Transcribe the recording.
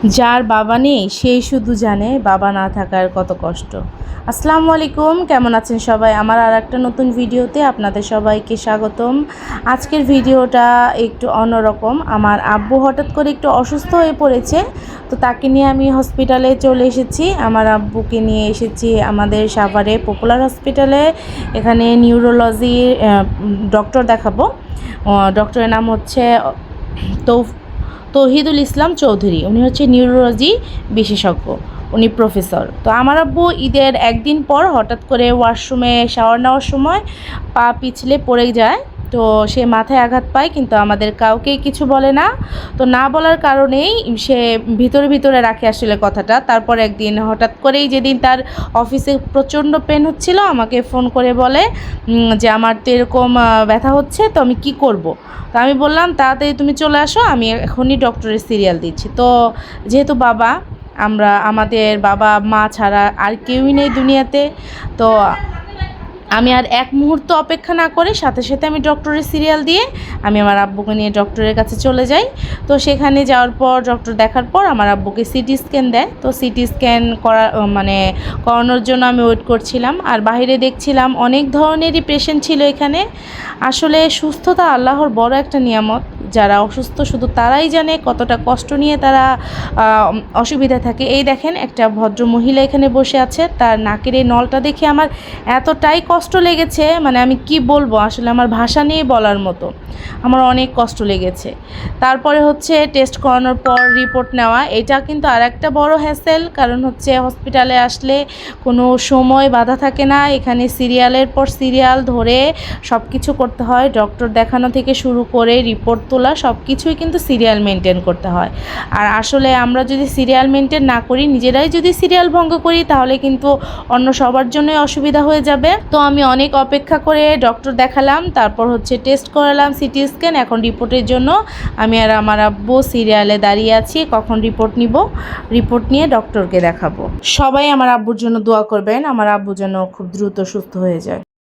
যার বাবা নেই সেই শুধু জানে বাবা না থাকার কত কষ্ট। আসসালামু আলাইকুম, কেমন আছেন সবাই? আমার আর একটা নতুন ভিডিওতে আপনাদের সবাইকে স্বাগতম। আজকের ভিডিওটা একটু অন্যরকম। আমার আব্বু হঠাৎ করে একটু অসুস্থ হয়ে পড়েছে, তো তাকে নিয়ে আমি হসপিটালে চলে এসেছি। আমার আব্বুকে নিয়ে এসেছি আমাদের সাভারে পপুলার হসপিটালে। এখানে নিউরোলজি ডক্টর দেখাবো। ডক্টরের নাম হচ্ছে তৌহিদুল ইসলাম চৌধুরী। উনি হচ্ছে নিউরোলজি বিশেষজ্ঞ, উনি প্রফেসর। তো আমার আব্বু ঈদের একদিন পর হঠাৎ করে ওয়াশরুমে শাওয়ার নেওয়ার সময় পা পিছলে পড়ে যায়। তো সে মাথায় আঘাত পায়, কিন্তু আমাদের কাউকেই কিছু বলে না। তো না বলার কারণেই সে ভিতরে রাখে আসলে কথাটা। তারপর একদিন হঠাৎ করেই, যেদিন তার অফিসে প্রচণ্ড পেন হচ্ছিল, আমাকে ফোন করে বলে যে আমার তো এরকম ব্যথা হচ্ছে, তো আমি কি করব। তো আমি বললাম তাড়াতাড়ি তুমি চলে আসো, আমি এখনই ডক্টরের সিরিয়াল দিচ্ছি। তো যেহেতু আমাদের বাবা মা ছাড়া আর কেউই নেই দুনিয়াতে, তো আমি আর এক মুহূর্ত অপেক্ষা না করে সাথে সাথে আমি ডক্টরের সিরিয়াল দিয়ে আমি আমার আব্বুকে নিয়ে ডক্টরের কাছে চলে যাই। তো সেখানে যাওয়ার পর ডক্টর দেখার পর আমার আব্বুকে সিটি স্ক্যান দেয়। তো সিটি স্ক্যান করানোর জন্য আমি ওয়েট করছিলাম, আর বাইরে দেখছিলাম অনেক ধরনেরই পেশেন্ট ছিল এখানে। আসলে সুস্থতা আল্লাহর বড় একটা নিয়ামত। যারা অসুস্থ শুধু তারাই জানে কতটা কষ্ট নিয়ে তারা অসুবিধা থাকে। এই দেখেন, একটা ভদ্র মহিলা এখানে বসে আছে, তার নাকের এই নলটা দেখে আমার এতটাই কষ্ট লেগেছে, মানে আমি কি বলবো, আসলে আমার ভাষা নেই বলার মতো। আমার অনেক কষ্ট লেগেছে। তারপরে হচ্ছে টেস্ট করানোর পর রিপোর্ট নেওয়া, এটা কিন্তু আর একটা বড় হ্যাসেল। কারণ হচ্ছে হসপিটালে আসলে কোনো সময় বাধা থাকে না। এখানে সিরিয়ালের পর সিরিয়াল ধরে সব কিছু করতে হয়। ডক্টর দেখানো থেকে শুরু করে রিপোর্ট তোলা সব কিছুই কিন্তু সিরিয়াল মেনটেন করতে হয়। আর আসলে আমরা যদি সিরিয়াল মেনটেন না করি, নিজেরাই যদি সিরিয়াল ভঙ্গ করি, তাহলে কিন্তু অন্য সবার জন্যই অসুবিধা হয়ে যাবে। তো আমি অনেক অপেক্ষা করে ডক্টর দেখালাম, তারপর হচ্ছে টেস্ট করালাম সিটি স্ক্যান। এখন রিপোর্টের জন্য আমি আর আমার আব্বু সিরিয়ালে দাঁড়িয়ে আছি, কখন রিপোর্ট নিব। রিপোর্ট নিয়ে ডক্টরকে দেখাবো। সবাই আমার আব্বুর জন্য দোয়া করবেন, আমার আব্বু যেন খুব দ্রুত সুস্থ হয়ে যায়।